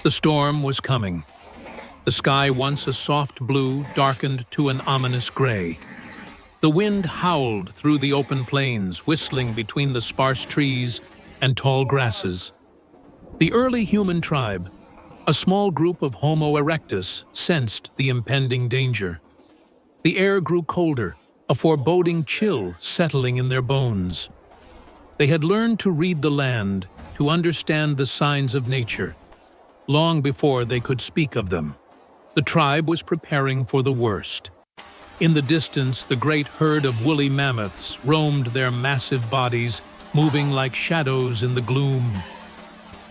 The storm was coming. The sky, once a soft blue, darkened to an ominous gray. The wind howled through the open plains, whistling between the sparse trees and tall grasses. The early human tribe, a small group of Homo erectus, sensed the impending danger. The air grew colder, a foreboding chill settling in their bones. They had learned to read the land, to understand the signs of nature, long before they could speak of them. The tribe was preparing for the worst. In the distance, the great herd of woolly mammoths roamed their massive bodies, moving like shadows in the gloom.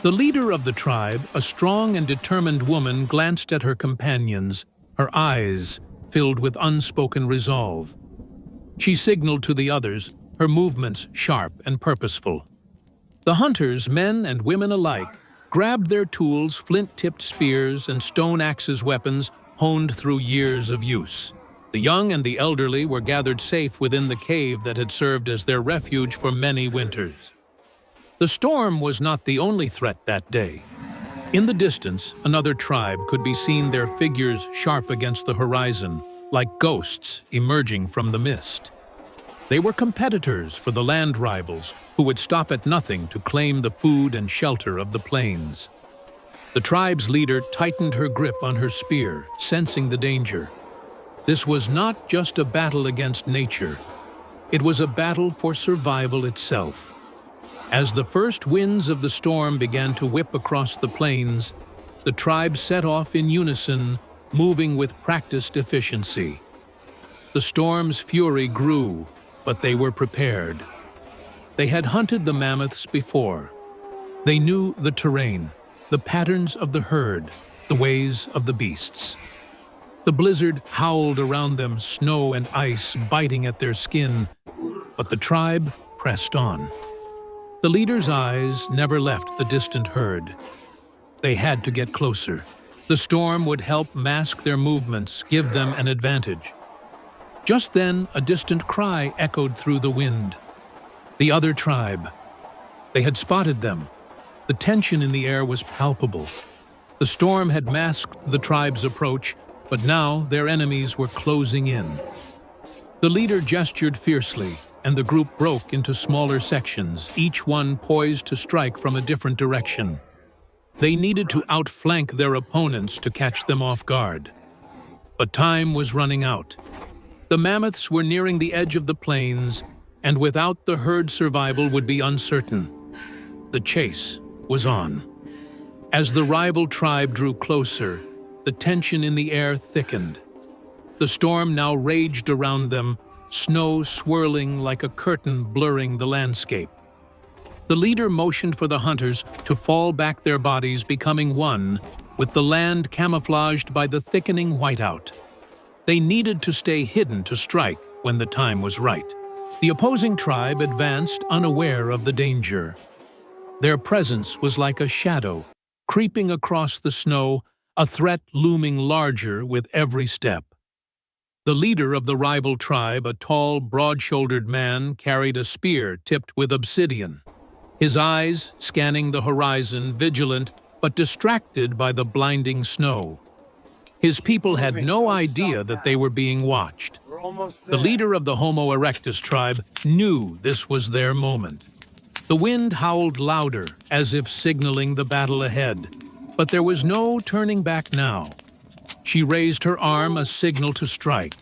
The leader of the tribe, a strong and determined woman, glanced at her companions, her eyes filled with unspoken resolve. She signaled to the others, her movements sharp and purposeful. The hunters, men and women alike, grabbed their tools, flint-tipped spears and stone axes, weapons honed through years of use. The young and the elderly were gathered safe within the cave that had served as their refuge for many winters. The storm was not the only threat that day. In the distance, another tribe could be seen, their figures sharp against the horizon, like ghosts emerging from the mist. They were competitors for the land rivals who would stop at nothing to claim the food and shelter of the plains. The tribe's leader tightened her grip on her spear, sensing the danger. This was not just a battle against nature. It was a battle for survival itself. As the first winds of the storm began to whip across the plains, the tribe set off in unison, moving with practiced efficiency. The storm's fury grew, but they were prepared. They had hunted the mammoths before. They knew the terrain, the patterns of the herd, the ways of the beasts. The blizzard howled around them, snow and ice biting at their skin, but the tribe pressed on. The leader's eyes never left the distant herd. They had to get closer. The storm would help mask their movements, give them an advantage. Just then, a distant cry echoed through the wind. The other tribe. They had spotted them. The tension in the air was palpable. The storm had masked the tribe's approach, but now their enemies were closing in. The leader gestured fiercely, and the group broke into smaller sections, each one poised to strike from a different direction. They needed to outflank their opponents to catch them off guard. But time was running out. The mammoths were nearing the edge of the plains, and without the herd, survival would be uncertain. The chase was on. As the rival tribe drew closer, the tension in the air thickened. The storm now raged around them, snow swirling like a curtain blurring the landscape. The leader motioned for the hunters to fall back, their bodies becoming one with the land camouflaged by the thickening whiteout. They needed to stay hidden to strike when the time was right. The opposing tribe advanced unaware of the danger. Their presence was like a shadow, creeping across the snow, a threat looming larger with every step. The leader of the rival tribe, a tall, broad-shouldered man, carried a spear tipped with obsidian. His eyes scanning the horizon, vigilant but distracted by the blinding snow. His people had no idea that they were being watched. The leader of the Homo erectus tribe knew this was their moment. The wind howled louder, as if signaling the battle ahead, but there was no turning back now. She raised her arm, a signal to strike.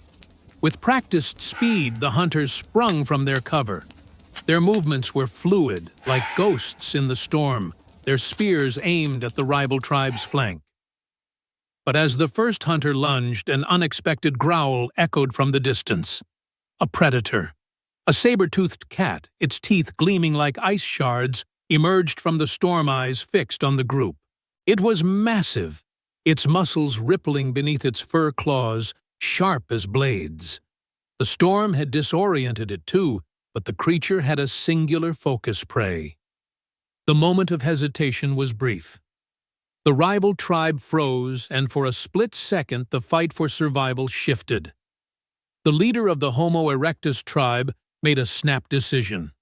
With practiced speed, the hunters sprung from their cover. Their movements were fluid, like ghosts in the storm, their spears aimed at the rival tribe's flank. But as the first hunter lunged, an unexpected growl echoed from the distance. A predator. A saber-toothed cat, its teeth gleaming like ice shards, emerged from the storm, eyes fixed on the group. It was massive, its muscles rippling beneath its fur claws, sharp as blades. The storm had disoriented it too, but the creature had a singular focus: prey. The moment of hesitation was brief. The rival tribe froze, and for a split second the fight for survival shifted. The leader of the Homo erectus tribe made a snap decision.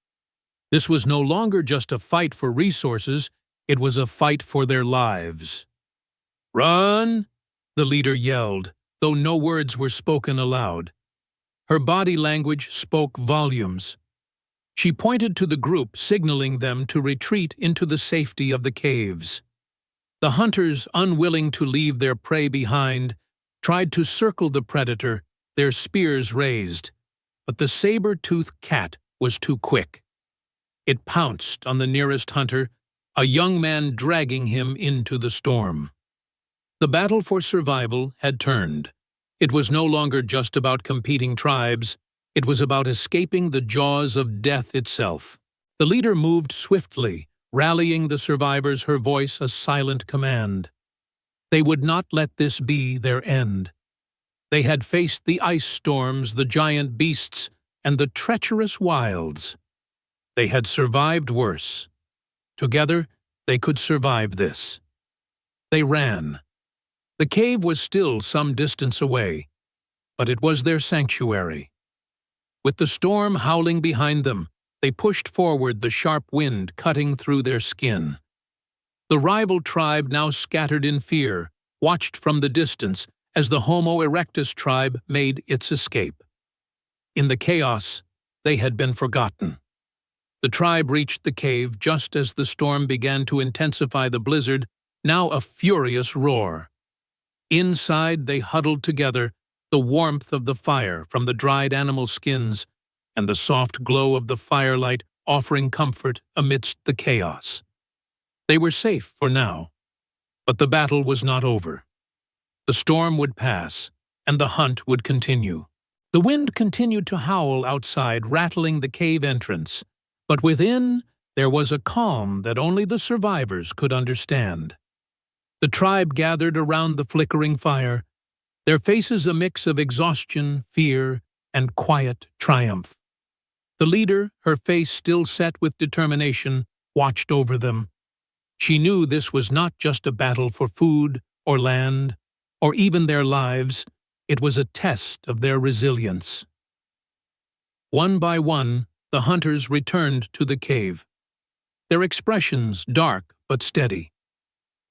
This was no longer just a fight for resources, it was a fight for their lives. "Run!" the leader yelled, though no words were spoken aloud. Her body language spoke volumes. She pointed to the group, signaling them to retreat into the safety of the caves. The hunters, unwilling to leave their prey behind, tried to circle the predator, their spears raised. But the saber-tooth cat was too quick. It pounced on the nearest hunter, a young man dragging him into the storm. The battle for survival had turned. It was no longer just about competing tribes, it was about escaping the jaws of death itself. The leader moved swiftly, rallying the survivors, her voice a silent command. They would not let this be their end. They had faced the ice storms, the giant beasts, and the treacherous wilds. They had survived worse. Together, they could survive this. They ran. The cave was still some distance away, but it was their sanctuary. With the storm howling behind them, they pushed forward, the sharp wind cutting through their skin. The rival tribe, now scattered in fear, watched from the distance as the Homo erectus tribe made its escape. In the chaos, they had been forgotten. The tribe reached the cave just as the storm began to intensify, the blizzard, now a furious roar. Inside, they huddled together, the warmth of the fire from the dried animal skins and the soft glow of the firelight offering comfort amidst the chaos. They were safe for now, but the battle was not over. The storm would pass, and the hunt would continue. The wind continued to howl outside, rattling the cave entrance, but within there was a calm that only the survivors could understand. The tribe gathered around the flickering fire, their faces a mix of exhaustion, fear, and quiet triumph. The leader, her face still set with determination, watched over them. She knew this was not just a battle for food or land, or even their lives. It was a test of their resilience. One by one, the hunters returned to the cave, their expressions dark but steady.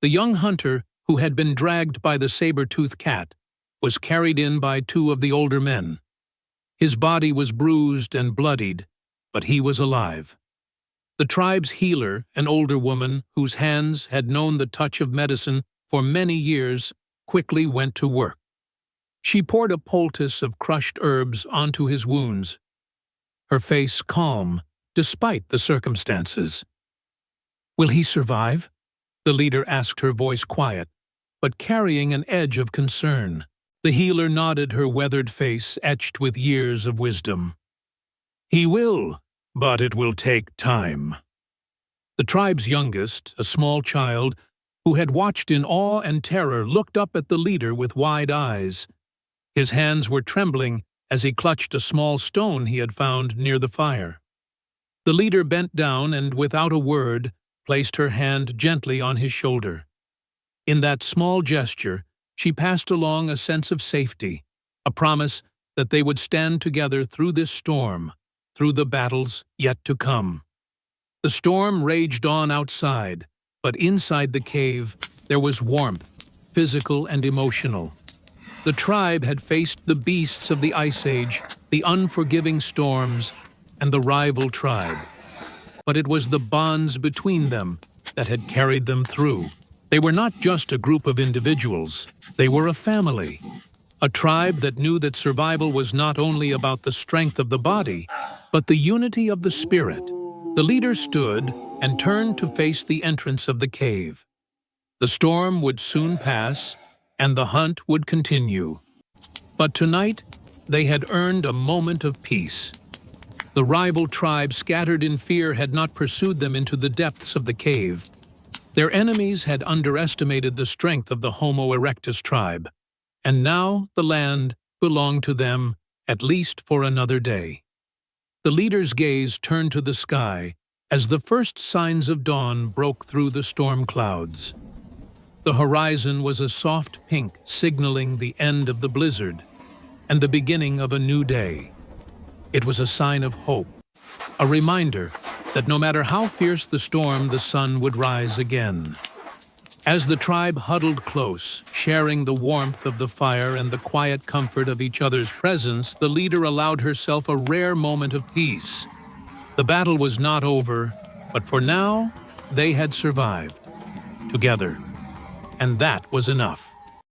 The young hunter, who had been dragged by the saber-tooth cat, was carried in by two of the older men. His body was bruised and bloodied, but he was alive. The tribe's healer, an older woman whose hands had known the touch of medicine for many years, quickly went to work. She poured a poultice of crushed herbs onto his wounds, her face calm despite the circumstances. "Will he survive?" the leader asked, her voice quiet, but carrying an edge of concern. The healer nodded, her weathered face etched with years of wisdom. "He will, but it will take time." The tribe's youngest, a small child, who had watched in awe and terror, looked up at the leader with wide eyes. His hands were trembling as he clutched a small stone he had found near the fire. The leader bent down and, without a word, placed her hand gently on his shoulder. In that small gesture, she passed along a sense of safety, a promise that they would stand together through this storm, through the battles yet to come. The storm raged on outside, but inside the cave there was warmth, physical and emotional. The tribe had faced the beasts of the Ice Age, the unforgiving storms, and the rival tribe. But it was the bonds between them that had carried them through. They were not just a group of individuals, they were a family. A tribe that knew that survival was not only about the strength of the body, but the unity of the spirit. The leader stood and turned to face the entrance of the cave. The storm would soon pass, and the hunt would continue. But tonight, they had earned a moment of peace. The rival tribe, scattered in fear, had not pursued them into the depths of the cave. Their enemies had underestimated the strength of the Homo erectus tribe, and now the land belonged to them, at least for another day. The leader's gaze turned to the sky as the first signs of dawn broke through the storm clouds. The horizon was a soft pink, signaling the end of the blizzard and the beginning of a new day. It was a sign of hope, a reminder that no matter how fierce the storm, the sun would rise again. As the tribe huddled close, sharing the warmth of the fire and the quiet comfort of each other's presence, the leader allowed herself a rare moment of peace. The battle was not over, but for now, they had survived, together, and that was enough.